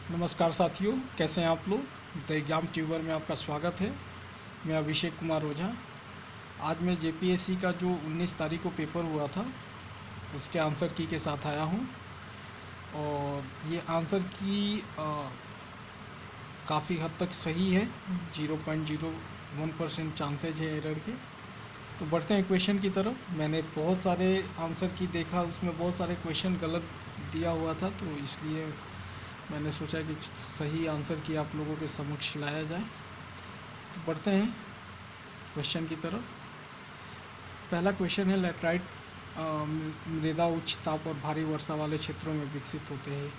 नमस्कार साथियों, कैसे हैं आप लोग। द एग्जाम ट्यूबर में आपका स्वागत है। मैं अभिषेक कुमार ओझा। आज मैं जेपीएससी का जो 19 तारीख को पेपर हुआ था उसके आंसर की के साथ आया हूं। और ये आंसर की काफ़ी हद तक सही है। 0.01% चांसेज है एरर के। तो बढ़ते हैं क्वेश्चन की तरफ। मैंने बहुत सारे आंसर की देखा, उसमें बहुत सारे क्वेश्चन गलत दिया हुआ था, तो इसलिए मैंने सोचा कि सही आंसर की आप लोगों के समक्ष लाया जाए। तो बढ़ते हैं क्वेश्चन की तरफ। पहला क्वेश्चन है, लैटराइट मृदा उच्च ताप और भारी वर्षा वाले क्षेत्रों में विकसित होते हैं।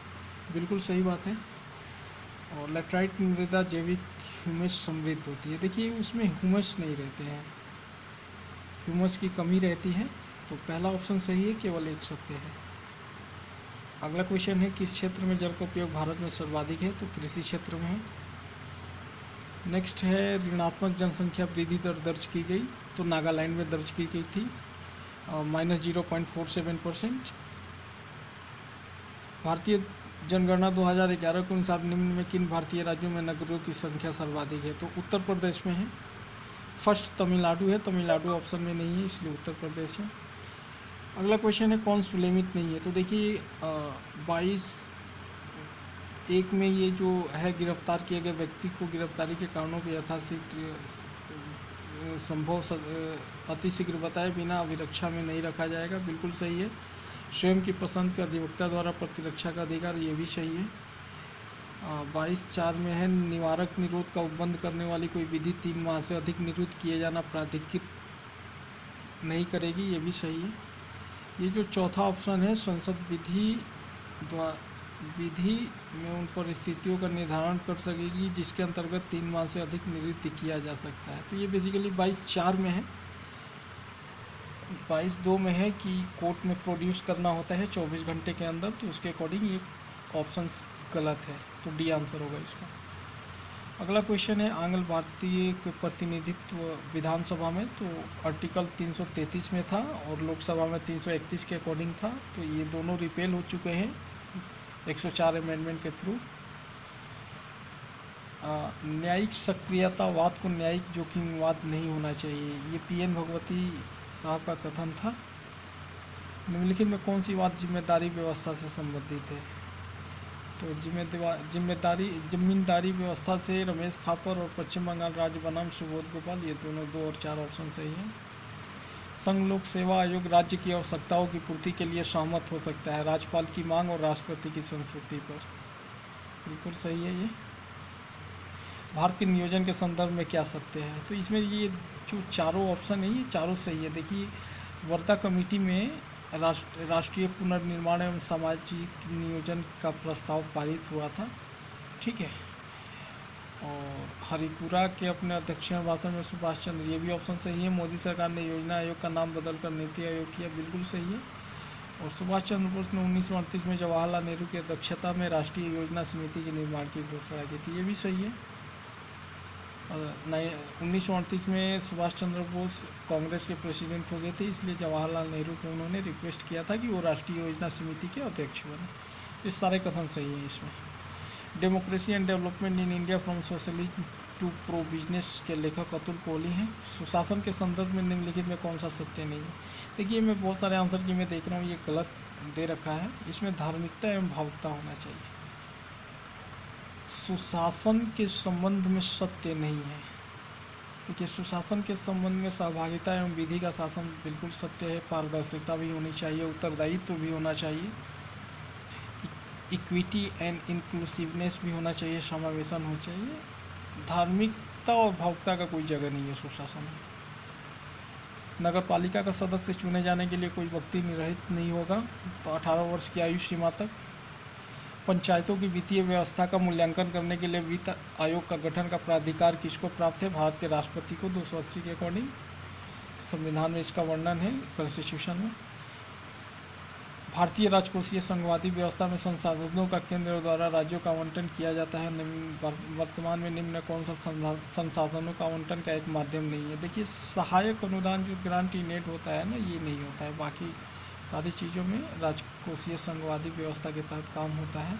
बिल्कुल सही बात है। और लैटराइट मृदा जैविक ह्यूमस समृद्ध होती है। देखिए, उसमें ह्यूमस नहीं रहते हैं, ह्यूमस की कमी रहती है। तो पहला ऑप्शन सही है, केवल एक सत्य है। अगला क्वेश्चन है, किस क्षेत्र में जल का उपयोग भारत में सर्वाधिक है। तो कृषि क्षेत्र में है। नेक्स्ट है, ऋणात्मक जनसंख्या वृद्धि दर दर्ज की गई। तो नागालैंड में दर्ज की गई थी -0.47%। भारतीय जनगणना 2011 के अनुसार निम्न में किन भारतीय राज्यों में नगरों की संख्या सर्वाधिक है। तो उत्तर प्रदेश में है। फर्स्ट तमिलनाडु है, तमिलनाडु ऑप्शन में नहीं है, इसलिए उत्तर प्रदेश है। अगला क्वेश्चन है, कौन सुलेमित नहीं है। तो देखिए, 22/1 में ये जो है, गिरफ्तार किए गए व्यक्ति को गिरफ्तारी के कारणों को यथाशीघ्र संभव अतिशीघ्र बताए बिना अभिरक्षा में नहीं रखा जाएगा। बिल्कुल सही है। स्वयं की पसंद के अधिवक्ता द्वारा प्रतिरक्षा का अधिकार, ये भी सही है। 22/4 में है, निवारक निरोध का उपबंध करने वाली कोई विधि 3 माह से अधिक निरुद्ध किए जाना प्राधिकृत नहीं करेगी, ये भी सही है। ये जो चौथा ऑप्शन है, संसद विधि में उन परिस्थितियों का निर्धारण कर सकेगी जिसके अंतर्गत 3 माह से अधिक निरुद्ध किया जा सकता है। तो ये बेसिकली 22/4 में है। 22/2 में है कि कोर्ट में प्रोड्यूस करना होता है 24 घंटे के अंदर, तो उसके अकॉर्डिंग ये ऑप्शन गलत है। तो डी आंसर होगा इसका। अगला क्वेश्चन है, आंग्ल भारतीय के प्रतिनिधित्व विधानसभा में। तो आर्टिकल 333 में था और लोकसभा में 331 के अकॉर्डिंग था। तो ये दोनों रिपेल हो चुके हैं 104 अमेंडमेंट के थ्रू। न्यायिक सक्रियतावाद को न्यायिक जोखिमवाद नहीं होना चाहिए, ये पीएन भगवती साहब का कथन था। निम्नलिखित में कौन सी बात जिम्मेदारी व्यवस्था से संबंधित है। तो जमींदारी व्यवस्था से रमेश थापर और पश्चिम बंगाल राज्य बनाम सुबोध गोपाल, ये दोनों 2 और 4 ऑप्शन सही हैं। संघ लोक सेवा आयोग राज्य की आवश्यकताओं की पूर्ति के लिए सहमत हो सकता है राज्यपाल की मांग और राष्ट्रपति की संस्तुति पर, बिल्कुल सही है। ये भारत के नियोजन के संदर्भ में क्या सत्य है। तो इसमें ये जो चारों ऑप्शन है, ये चारों सही है। देखिए, वर्धा कमेटी में राष्ट्रीय पुनर्निर्माण एवं सामाजिक नियोजन का प्रस्ताव पारित हुआ था, ठीक है। और हरिपुरा के अपने अध्यक्षीय भाषण में सुभाष चंद्र, ये भी ऑप्शन सही है। मोदी सरकार ने योजना आयोग का नाम बदलकर नीति आयोग किया, बिल्कुल सही है। और सुभाष चंद्र बोस ने 1938 में जवाहरलाल नेहरू की अध्यक्षता में राष्ट्रीय योजना समिति के निर्माण की घोषणा की थी, ये भी सही है। 1938 में सुभाष चंद्र बोस कांग्रेस के प्रेसिडेंट हो गए थे, इसलिए जवाहरलाल नेहरू को उन्होंने रिक्वेस्ट किया था कि वो राष्ट्रीय योजना समिति के अध्यक्ष बने। ये सारे कथन सही हैं इसमें। Democracy and development in India from socialism to pro business के लेखक अतुल कोहली हैं। सुशासन के संदर्भ में निम्नलिखित में कौन सा सत्य नहीं है। देखिए, मैं बहुत सारे आंसर की मैं देख रहा हूँ, ये गलत दे रखा है। इसमें धार्मिकता एवं भावुकता होना चाहिए। सुशासन के संबंध में सत्य नहीं है। देखिए, सुशासन के संबंध में सहभागिता एवं विधि का शासन बिल्कुल सत्य है। पारदर्शिता भी होनी चाहिए, उत्तरदायित्व भी होना चाहिए, इक्विटी एंड इंक्लूसिवनेस भी होना चाहिए, समावेशन होना चाहिए। धार्मिकता और भावुकता का कोई जगह नहीं है सुशासन में। नगर पालिका का सदस्य चुने जाने के लिए कोई व्यक्ति निर्हित नहीं होगा, तो 18 वर्ष की आयु सीमा तक। पंचायतों की वित्तीय व्यवस्था का मूल्यांकन करने के लिए वित्त आयोग का गठन का प्राधिकार किसको प्राप्त है। भारत के राष्ट्रपति को 280 के अकॉर्डिंग। संविधान में इसका वर्णन है, कॉन्स्टिट्यूशन में। भारतीय राजकोषीय संघवादी व्यवस्था में संसाधनों का केंद्र द्वारा राज्यों का आवंटन किया जाता है। वर्तमान में निम्न कौन सा संसाधनों का आवंटन का एक माध्यम नहीं है। देखिए, सहायक अनुदान जो ग्रांट नेट होता है ना, ये नहीं होता है। बाकी सारी चीज़ों में राजकोषीय संघवादी व्यवस्था के तहत काम होता है।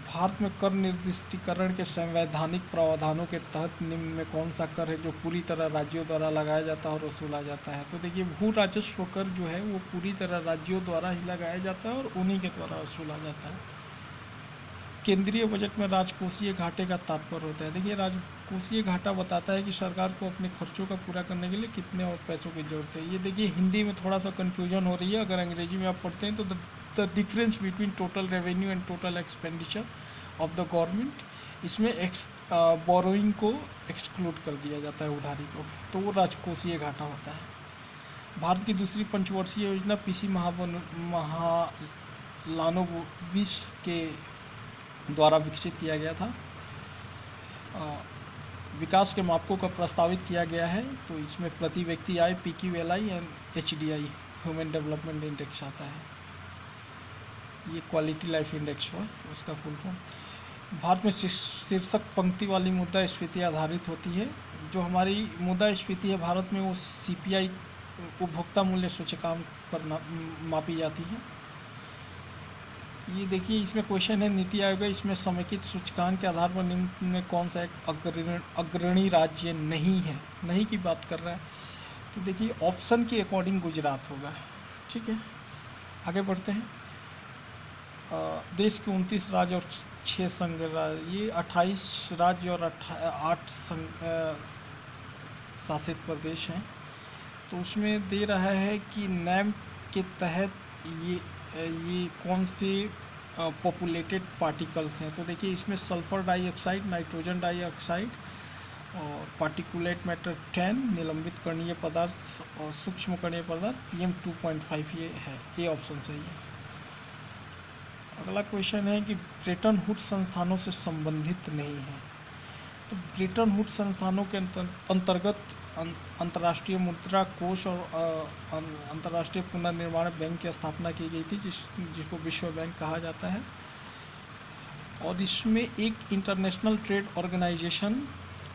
भारत में कर निर्दिष्टीकरण के संवैधानिक प्रावधानों के तहत निम्न में कौन सा कर है जो पूरी तरह राज्यों द्वारा लगाया जाता है और वसूला जाता है? तो देखिए, भू राजस्व कर जो है वो पूरी तरह राज्यों द्वारा ही लगाया जाता है और उन्हीं के द्वारा वसूला जाता है। केंद्रीय बजट में राजकोषीय घाटे का तात्पर्य होता है। देखिए, राजकोषीय घाटा बताता है कि सरकार को अपने खर्चों का पूरा करने के लिए कितने और पैसों की जरूरत है। ये देखिए, हिंदी में थोड़ा सा कन्फ्यूजन हो रही है, अगर अंग्रेजी में आप पढ़ते हैं तो the difference between total revenue and total expenditure of the government, इसमें बोरोइंग को एक्सक्लूड कर दिया जाता है, उधारी को, तो वो राजकोषीय घाटा होता है। भारत की दूसरी पंचवर्षीय योजना पीसी महालानोबिस के द्वारा विकसित किया गया था। विकास के मापकों का प्रस्तावित किया गया है, तो इसमें प्रति व्यक्ति आय, PQLI and HDI human development index आता है। ये क्वालिटी लाइफ इंडेक्स हुआ उसका फुल फॉर्म। भारत में शीर्षक पंक्ति वाली मुद्रास्फीति आधारित होती है। जो हमारी मुद्रास्फीति है भारत में वो CPI उपभोक्ता मूल्य सूचकांक पर मापी जाती है। ये देखिए, इसमें क्वेश्चन है नीति आयोग है, इसमें समेकित सूचकांक के आधार पर निम्न में कौन सा एक अग्रणी राज्य नहीं है? नहीं की बात कर रहा है, तो देखिए ऑप्शन के अकॉर्डिंग गुजरात होगा। ठीक है, आगे बढ़ते हैं। देश के 29 राज्य और 6 संघ राज्य, ये 28 राज्य और 8 शासित प्रदेश हैं। तो उसमें दे रहा है कि नैम के तहत ये कौन से पॉपुलेटेड पार्टिकल्स हैं। तो देखिए, इसमें सल्फर डाइऑक्साइड, नाइट्रोजन डाइऑक्साइड और पार्टिकुलेट मैटर 10, निलंबित कणीय पदार्थ और सूक्ष्म कणीय पदार्थ PM 2.5 ये है। ये ऑप्शन सही है। अगला क्वेश्चन है कि ब्रेटन वुड्स संस्थानों से संबंधित नहीं है। तो ब्रेटन वुड्स संस्थानों के अंतर्गत अंतर्राष्ट्रीय मुद्रा कोष और अंतर्राष्ट्रीय पुनर्निर्माण बैंक की स्थापना की गई थी, जिसको विश्व बैंक कहा जाता है। और इसमें एक इंटरनेशनल ट्रेड ऑर्गेनाइजेशन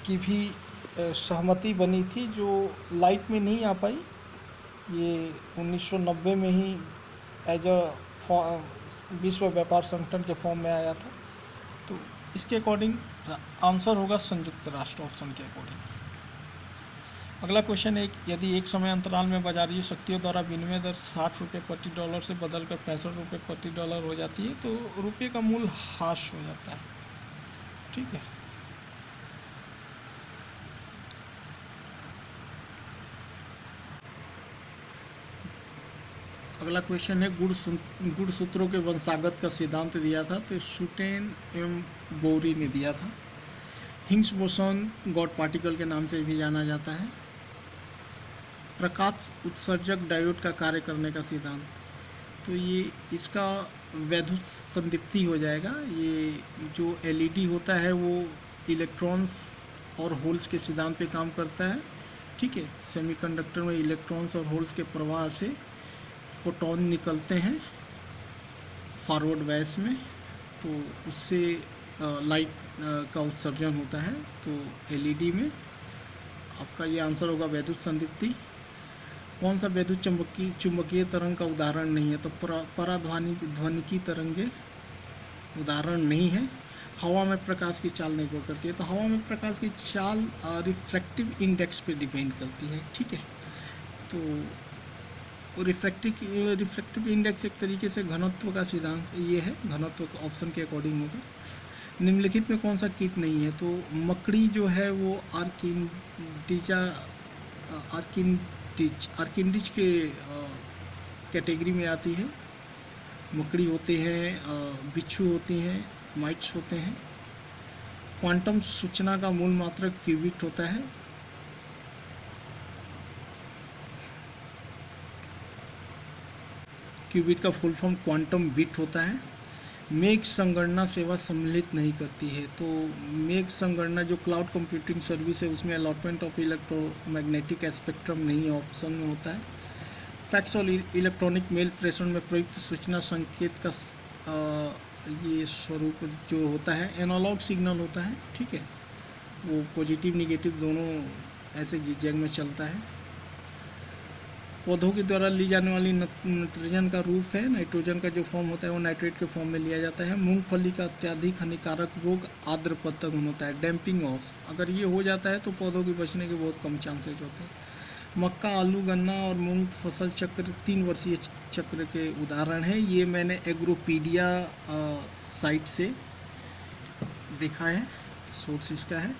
की भी सहमति बनी थी, जो लाइट में नहीं आ पाई। ये 1990 में ही एज अ विश्व व्यापार संगठन के फॉर्म में आया था। तो इसके अकॉर्डिंग आंसर होगा संयुक्त राष्ट्र, ऑप्शन के अकॉर्डिंग। अगला क्वेश्चन है, यदि एक समय अंतराल में बाजारीय शक्तियों द्वारा विनिमय दर 60 रुपये प्रति डॉलर से बदलकर 65 रुपये प्रति डॉलर हो जाती है, तो रुपये का मूल्य ह्रास हो जाता है। ठीक है, अगला क्वेश्चन है, गुणसूत्रों के वंशागत का सिद्धांत दिया था, तो शूटेन एम बोरी ने दिया था। हिग्स बोसॉन गॉड पार्टिकल के नाम से भी जाना जाता है। प्रकाश उत्सर्जक डायोड का कार्य करने का सिद्धांत, तो ये इसका वैद्युत संदीप्ति हो जाएगा। ये जो LED होता है वो इलेक्ट्रॉन्स और होल्स के सिद्धांत पे काम करता है। ठीक है, सेमीकंडक्टर में इलेक्ट्रॉन्स और होल्स के प्रवाह से फोटोन निकलते हैं फॉरवर्ड बैच में, तो उससे लाइट का उत्सर्जन होता है। तो LED में आपका ये आंसर होगा वैद्युत संदीप्ति। कौन सा वैद्युत चुंबकीय तरंग का उदाहरण नहीं है? तो पराध्वनिकी तरंगे उदाहरण नहीं है। हवा में प्रकाश की चाल निर्भर करती है, तो हवा में प्रकाश की चाल रिफ्रैक्टिव इंडेक्स पे डिपेंड करती है। ठीक है, तो रिफ्रैक्टिव इंडेक्स एक तरीके से घनत्व का सिद्धांत ये है, घनत्व ऑप्शन के अकॉर्डिंग होगा। निम्नलिखित में कौन सा कीट नहीं है? तो मकड़ी जो है वो आर्किंडिज के कैटेगरी में आती है। मकड़ी होते हैं, बिच्छू होती हैं, माइट्स होते हैं। क्वांटम सूचना का मूल मात्रक क्यूबिट होता है। क्यूबिट का फुल फॉर्म क्वांटम बिट होता है। मेघ संगणना सेवा सम्मिलित नहीं करती है, तो मेघ संगणना जो क्लाउड कंप्यूटिंग सर्विस है उसमें अलॉटमेंट ऑफ इलेक्ट्रोमैग्नेटिक स्पेक्ट्रम नहीं ऑप्शन में होता है। फैक्स और इलेक्ट्रॉनिक मेल प्रेषण में प्रयुक्त सूचना संकेत का ये स्वरूप जो होता है एनालॉग सिग्नल होता है। ठीक है, वो पॉजिटिव निगेटिव दोनों ऐसे जिगजैग में चलता है। पौधों के द्वारा ली जाने वाली नाइट्रोजन का रूप है, नाइट्रोजन का जो फॉर्म होता है वो नाइट्रेट के फॉर्म में लिया जाता है। मूंगफली का अत्यधिक हानिकारक रोग आर्द्र पत्तन होता है, डैम्पिंग ऑफ। अगर ये हो जाता है तो पौधों के बचने के बहुत कम चांसेज होते हैं। मक्का, आलू, गन्ना और मूंग फसल चक्र 3 वर्षीय चक्र के उदाहरण हैं। ये मैंने एग्रोपीडिया साइट से देखा है, सोर्स इसका है।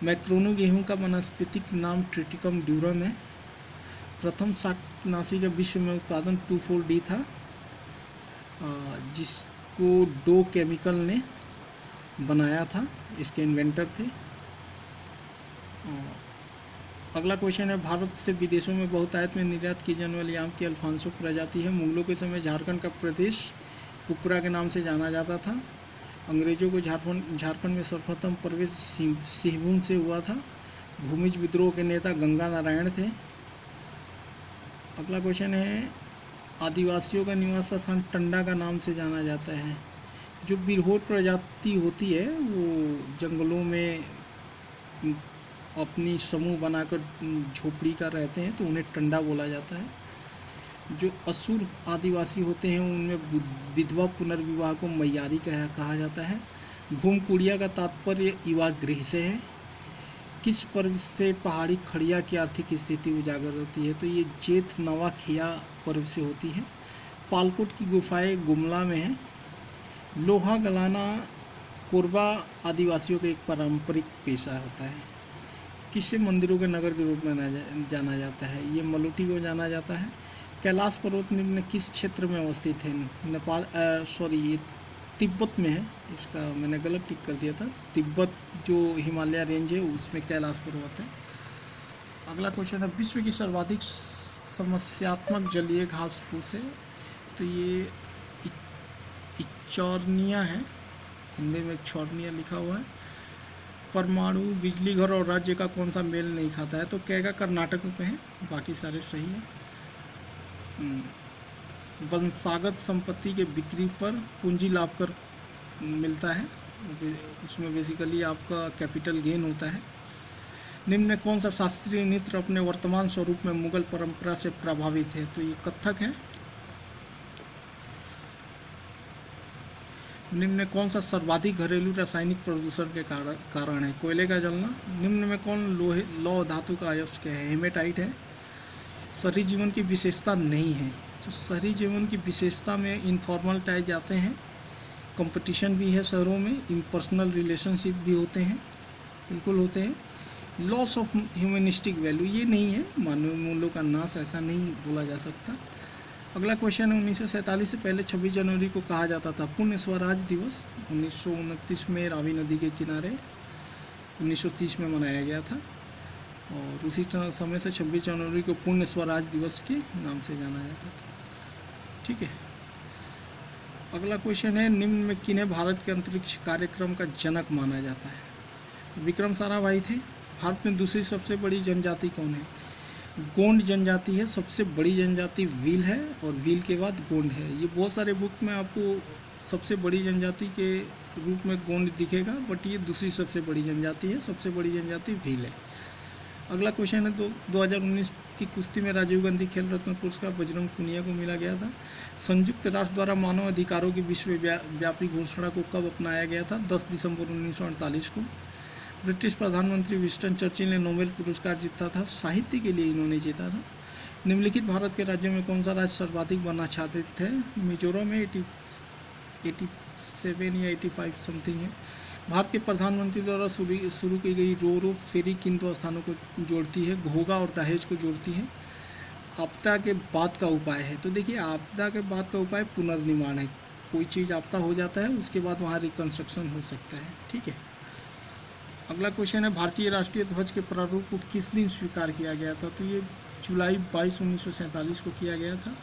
मैक्रोनो गेहूं का वनस्पतिक नाम ट्रिटिकम ड्यूरम है। प्रथम शाकनाशी का विश्व में उत्पादन 2,4-D था, जिसको डो केमिकल ने बनाया था, इसके इन्वेंटर थे। अगला क्वेश्चन है, भारत से विदेशों में बहुतायत में निर्यात की जाने वाली आम की अल्फांसो प्रजाति है। मुगलों के समय झारखंड का प्रदेश कुकरा के नाम से जाना जाता था। अंग्रेजों को झारखंड में सर्वप्रथम प्रवेश सिंहभूम से हुआ था। भूमिज विद्रोह के नेता गंगा नारायण थे। अगला क्वेश्चन है, आदिवासियों का निवास स्थान टंडा का नाम से जाना जाता है। जो बिरहोर प्रजाति होती है वो जंगलों में अपनी समूह बनाकर झोपड़ी का रहते हैं, तो उन्हें टंडा बोला जाता है। जो असुर आदिवासी होते हैं उनमें विधवा पुनर्विवाह को मैयारी कहा जाता है। भूमकुड़िया का तात्पर्य युवा गृह से है। किस पर्व से पहाड़ी खड़िया की आर्थिक स्थिति उजागर होती है? तो ये जेठ नवाखिया पर्व से होती है। पालकोट की गुफाएं गुमला में हैं। लोहा गलाना कोरबा आदिवासियों का एक पारंपरिक पेशा होता है। किससे मंदिरों के नगर के रूप में जाना जाता है? ये मलुटी को जाना जाता है। कैलाश पर्वत निम्न किस क्षेत्र में अवस्थित है? नेपाल, ये तिब्बत में है। इसका मैंने गलत टिक कर दिया था। तिब्बत जो हिमालय रेंज है उसमें कैलाश पर्वत है। अगला क्वेश्चन है, विश्व की सर्वाधिक समस्यात्मक जलीय घास फूस है। तो ये इचौर्निया है, हिंदी में इचौर्निया लिखा हुआ है। परमाणु, बिजली घर और राज्य का कौन सा मेल नहीं खाता है? तो कहेगा कर्नाटक में है, बाकी सारे सही है। वंशागत संपत्ति के बिक्री पर पूंजी लाभ कर मिलता है, उसमें बेसिकली आपका कैपिटल गेन होता है। निम्न में कौन सा शास्त्रीय नृत्य अपने वर्तमान स्वरूप में मुगल परंपरा से प्रभावित है? तो ये कथक है। निम्न में कौन सा सर्वाधिक घरेलू रासायनिक प्रदूषण के कारण है? कोयले का जलना। निम्न में कौन लौह धातु का अयस्क है? हेमेटाइट है। शहरी जीवन की विशेषता नहीं है। तो शहरी जीवन की विशेषता में इनफॉर्मल टाइज आते हैं, कंपटीशन भी है शहरों में, इम्पर्सनल रिलेशनशिप भी होते हैं, बिल्कुल होते हैं। लॉस ऑफ ह्यूमनिस्टिक वैल्यू ये नहीं है, मानवीय मूल्यों का नाश ऐसा नहीं बोला जा सकता। अगला क्वेश्चन है, 1947 से पहले 26 जनवरी को कहा जाता था पूर्ण स्वराज दिवस। 1929 में रावी नदी के किनारे 1930 में मनाया गया था और उसी समय से 26 जनवरी को पूर्ण स्वराज दिवस के नाम से जाना जाता था। ठीक है। अगला क्वेश्चन है, निम्न में किन्हें भारत के अंतरिक्ष कार्यक्रम का जनक माना जाता है? विक्रम साराभाई थे। भारत में दूसरी सबसे बड़ी जनजाति कौन है? गोंड जनजाति है। सबसे बड़ी जनजाति भील है और भील के बाद गोंड है। ये बहुत सारे बुक में आपको सबसे बड़ी जनजाति के रूप में गोंड दिखेगा, बट ये दूसरी सबसे बड़ी जनजाति है। सबसे बड़ी जनजाति भील है। अगला क्वेश्चन है, 2019 की कुश्ती में राजीव गांधी खेल रत्न पुरस्कार बजरंग पुनिया को मिला गया था। संयुक्त राष्ट्र द्वारा मानव अधिकारों की विश्वव्यापी घोषणा को कब अपनाया गया था? 10 दिसंबर 1948 को। ब्रिटिश प्रधानमंत्री विंस्टन चर्चिल ने नोबेल पुरस्कार जीता था, साहित्य के लिए इन्होंने जीता था। निम्नलिखित भारत के राज्यों में कौन सा राज्य सर्वाधिक बनना चाहते थे? मिजोरम में 87 या 85 समथिंग है। भारत के प्रधानमंत्री द्वारा शुरू की गई रो फेरी किन दो स्थानों को जोड़ती है? घोघा और दहेज को जोड़ती है। आपदा के बाद का उपाय है। तो देखिए, आपदा के बाद का उपाय पुनर्निर्माण है। कोई चीज़ आपदा हो जाता है, उसके बाद वहाँ रिकन्स्ट्रक्शन हो सकता है। ठीक है। अगला क्वेश्चन है, भारतीय राष्ट्रीय ध्वज के प्रारूप को किस दिन स्वीकार किया गया था? तो ये जुलाई 22, 1947 को किया गया था।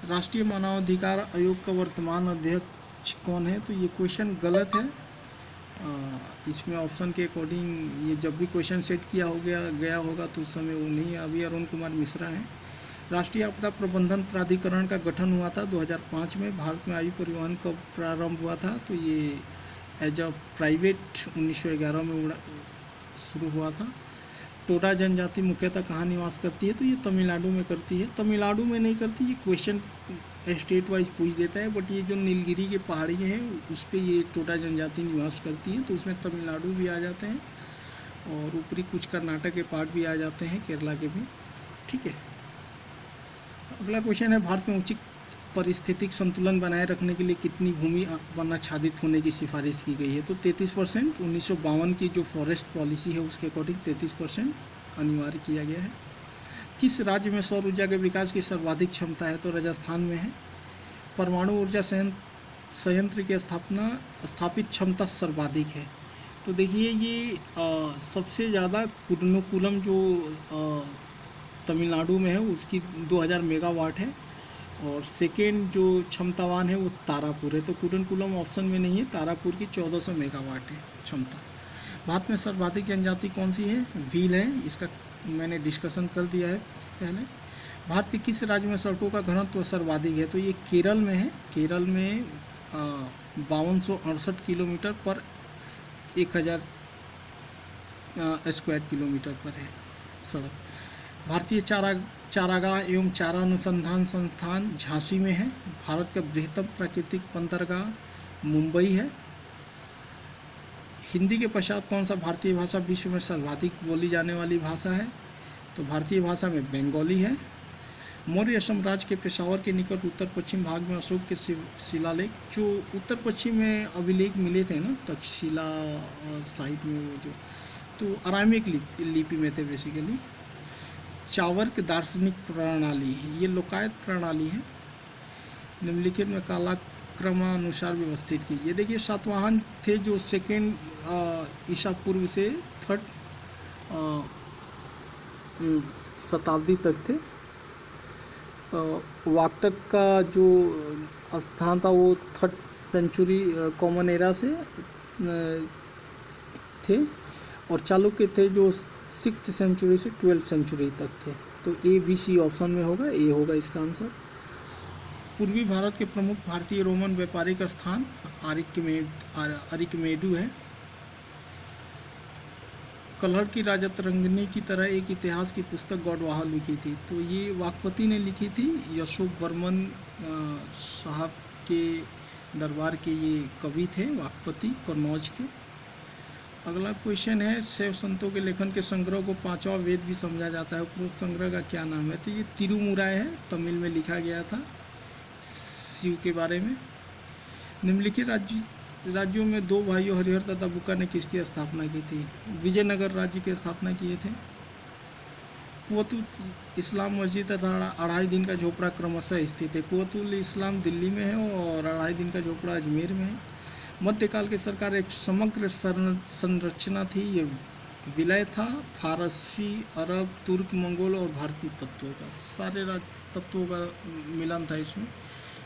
राष्ट्रीय मानवाधिकार आयोग का वर्तमान अध्यक्ष कौन है? तो ये क्वेश्चन गलत है। इसमें ऑप्शन के अकॉर्डिंग ये जब भी क्वेश्चन सेट किया गया होगा तो उस समय वो नहीं, अभी अरुण कुमार मिश्रा हैं। राष्ट्रीय आपदा प्रबंधन प्राधिकरण का गठन हुआ था 2005 में। भारत में वायु परिवहन कब प्रारंभ हुआ था? तो ये एज अ प्राइवेट 1911 में शुरू हुआ था। टोडा जनजाति मुख्यतः कहाँ निवास करती है, तो ये तमिलनाडु में करती है। तमिलनाडु में नहीं करती, ये क्वेश्चन स्टेट वाइज पूछ देता है, बट ये जो नीलगिरी के पहाड़ी हैं उस पर ये टोडा जनजाति निवास करती है, तो उसमें तमिलनाडु भी आ जाते हैं और ऊपरी कुछ कर्नाटक के पार्ट भी आ जाते हैं, केरला के भी। ठीक है, अगला क्वेश्चन है, भारत में उचित पारिस्थितिक संतुलन बनाए रखने के लिए कितनी भूमि वन आच्छादित होने की सिफारिश की गई है, तो 33%। 1952 की जो फॉरेस्ट पॉलिसी है उसके अकॉर्डिंग 33% अनिवार्य किया गया है। किस राज्य में सौर ऊर्जा के विकास की सर्वाधिक क्षमता है, तो राजस्थान में है। परमाणु ऊर्जा संयंत्र की स्थापित क्षमता सर्वाधिक है, तो देखिए ये सबसे ज़्यादा कुडनुकुलम जो तमिलनाडु में है उसकी 2000 मेगावाट है, और सेकेंड जो क्षमतावान है वो तारापुर है, तो कुडनकुलम ऑप्शन में नहीं है, तारापुर की 1400 मेगावाट है क्षमता। भारत में सर्वाधिक जनजाति कौन सी है, भील है, इसका मैंने डिस्कशन कर दिया है पहले। भारत के किस राज्य में सड़कों का घनत्व सर्वाधिक है, तो ये केरल में है। केरल में 5268 किलोमीटर पर 1000 स्क्वायर किलोमीटर पर है सड़क। भारतीय चारागाह एवं चारा अनुसंधान संस्थान झांसी में है। भारत का बृहत्तम प्राकृतिक बंदरगाह मुंबई है। हिंदी के पश्चात कौन सा भारतीय भाषा विश्व में सर्वाधिक बोली जाने वाली भाषा है, तो भारतीय भाषा में बंगाली है। मौर्य साम्राज्य के पेशावर के निकट उत्तर पश्चिम भाग में अशोक के शिलालेख, जो उत्तर पश्चिम में अभिलेख मिले थे ना तक्षशिला साइट में, वो जो तो अरामिक लिपि में थे बेसिकली। चावर्क दार्शनिक प्रणाली, ये लोकायत प्रणाली है। निम्नलिखित में कालक्रमानुसार व्यवस्थित कीजिए। देखिए सातवाहन थे जो सेकेंड ईसा पूर्व से 3rd शताब्दी तक थे। वाकटक का जो स्थान था वो 3rd सेंचुरी कॉमन एरा से थे, और चालुक्य थे जो 6th सेंचुरी से 12th सेंचुरी तक थे। तो ए बी सी ऑप्शन में होगा, ए होगा इसका आंसर। पूर्वी भारत के प्रमुख भारतीय रोमन व्यापारिक स्थान अरिकमेडु है। कल्हड़ की राजतरंगिणी की तरह एक इतिहास की पुस्तक गौडवाह लिखी थी, तो ये वाकपति ने लिखी थी। अशोक वर्मन साहब के दरबार के ये कवि थे, वाकपति कन्नौज के। अगला क्वेश्चन है, शैव संतों के लेखन के संग्रह को 5वां वेद भी समझा जाता है, उपरोक्त संग्रह का क्या नाम है, तो ये तिरुमुराय है, तमिल में लिखा गया था शिव के बारे में। निम्नलिखित राज्यों में 2 भाइयों हरिहर तथा बुक्का ने किसकी स्थापना की थी, विजयनगर राज्य की स्थापना किए थे। कुवतुल इस्लाम मस्जिद तथा 2.5 दिन का झोपड़ा क्रमशः स्थित है। कुवतुल इस्लाम दिल्ली में है और 2.5 दिन का झोपड़ा अजमेर में है। मध्यकाल की सरकार एक समग्र संरचना थी, ये विलय था फारसी, अरब, तुर्क, मंगोल और भारतीय तत्वों का, सारे तत्वों का मिलन था इसमें।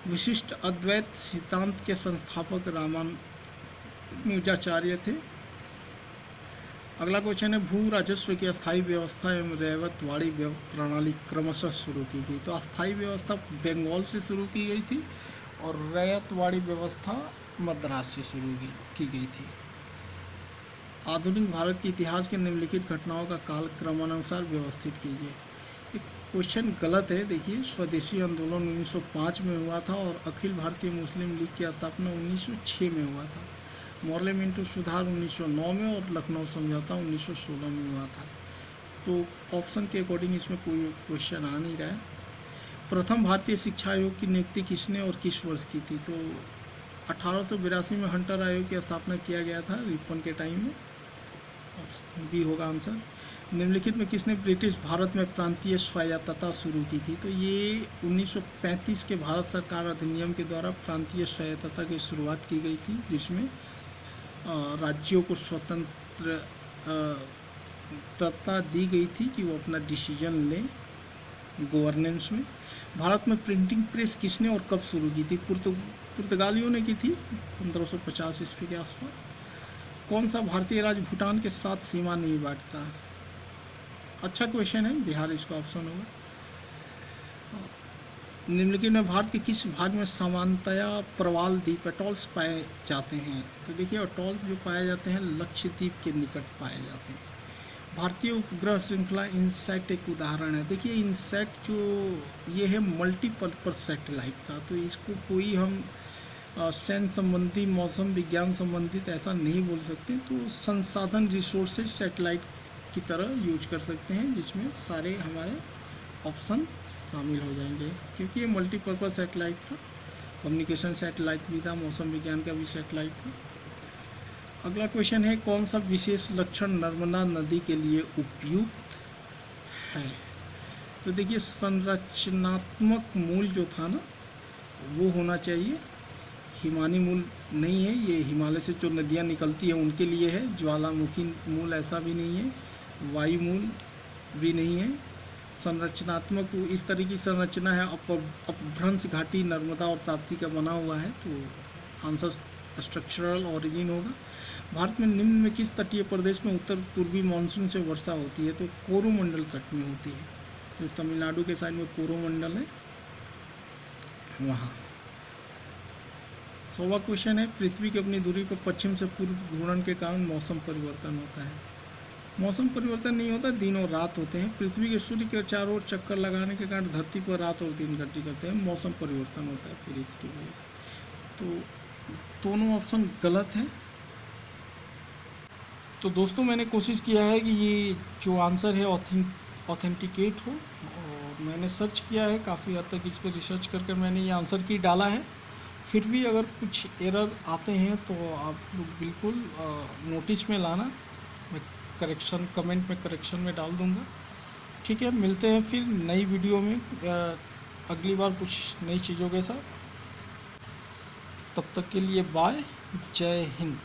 विशिष्ट अद्वैत सिद्धांत के संस्थापक रामानुजाचार्य थे। अगला क्वेश्चन है, भू राजस्व की अस्थायी व्यवस्था एवं रैयतवाड़ी प्रणाली क्रमशः शुरू की गई, तो अस्थायी व्यवस्था बंगाल से शुरू की गई थी और रैयतवाड़ी व्यवस्था मद्रास से शुरू की गई थी। आधुनिक भारत के इतिहास के निम्नलिखित घटनाओं का काल क्रमानुसार व्यवस्थित कीजिए। एक क्वेश्चन गलत है, देखिए स्वदेशी आंदोलन 1905 में हुआ था और अखिल भारतीय मुस्लिम लीग की स्थापना 1906 में हुआ था। पार्लियामेंट सुधार 1909 में और लखनऊ समझौता 1916 में हुआ था। तो ऑप्शन के अकॉर्डिंग इसमें कोई क्वेश्चन आ नहीं रहा है। प्रथम भारतीय शिक्षा आयोग की नियुक्ति किसने और किस वर्ष की थी, तो 1882 में हंटर आयोग की स्थापना किया गया था रिपन के टाइम में, बी होगा आंसर। निम्नलिखित में किसने ब्रिटिश भारत में प्रांतीय स्वायत्तता शुरू की थी, तो ये 1935 के भारत सरकार अधिनियम के द्वारा प्रांतीय स्वायत्तता की शुरुआत की गई थी, जिसमें राज्यों को स्वतंत्रता दी गई थी कि वो अपना डिसीजन लें गवर्नेंस में। भारत में प्रिंटिंग प्रेस किसने और कब शुरू की थी, पुर्तगालियों ने की थी 1550 ईस्वी के आसपास। कौन सा भारतीय राज्य भूटान के साथ सीमा नहीं बांटता, अच्छा क्वेश्चन है, बिहार इसका ऑप्शन होगा। निम्नलिखित में भारत के किस भाग में सामान्यतया प्रवाल द्वीप अटॉल्स पाए जाते हैं, तो देखिए अटॉल्स जो पाए जाते हैं लक्षद्वीप के निकट पाए जाते हैं। भारतीय उपग्रह श्रृंखला इनसैट एक उदाहरण है। देखिए इनसैट जो ये है मल्टीपर्पज सैटेलाइट था, तो इसको कोई हम सैन्य संबंधी, मौसम विज्ञान संबंधित ऐसा नहीं बोल सकते। तो संसाधन रिसोर्सेज सैटेलाइट की तरह यूज कर सकते हैं, जिसमें सारे हमारे ऑप्शन शामिल हो जाएंगे, क्योंकि ये मल्टीपर्पज सैटेलाइट था। कम्युनिकेशन सैटेलाइट भी था, मौसम विज्ञान का भी सैटेलाइट था। अगला क्वेश्चन है, कौन सा विशेष लक्षण नर्मदा नदी के लिए उपयुक्त है? तो देखिए संरचनात्मक मूल जो था ना, वो होना चाहिए। हिमानी मूल नहीं है, ये हिमालय से जो नदियाँ निकलती हैं उनके लिए है। ज्वालामुखी मूल ऐसा भी नहीं है, वायु मूल भी नहीं है। संरचनात्मक इस तरह की संरचना है, अपभ्रंश घाटी नर्मदा और ताप्ती का बना हुआ है, तो आंसर स्ट्रक्चरल ओरिजिन होगा। भारत में निम्न में किस तटीय प्रदेश में उत्तर पूर्वी मानसून से वर्षा होती है? तो कोरोमंडल तट में होती है, जो तमिलनाडु के साइड में कोरोमंडल है वहाँ। 100वां क्वेश्चन है, पृथ्वी की अपनी दूरी पर पश्चिम से पूर्व घूर्णन के कारण मौसम परिवर्तन होता है? मौसम परिवर्तन नहीं होता, दिन और रात होते हैं। पृथ्वी के सूर्य के चारों ओर चक्कर लगाने के कारण धरती पर रात और दिन गति करते हैं, मौसम परिवर्तन होता है फिर इसकी वजह से। तो दोनों ऑप्शन गलत हैं। तो दोस्तों मैंने कोशिश किया है कि ये जो आंसर है ऑथेंटिकेट हो, और मैंने सर्च किया है काफ़ी हद तक, इस पर रिसर्च करके मैंने ये आंसर की डाला है। फिर भी अगर कुछ एरर आते हैं तो आप लोग बिल्कुल नोटिस में लाना, मैं करेक्शन कमेंट में करेक्शन में डाल दूंगा। ठीक है, मिलते हैं फिर नई वीडियो में अगली बार कुछ नई चीज़ों के साथ। तब तक के लिए बाय, जय हिंद।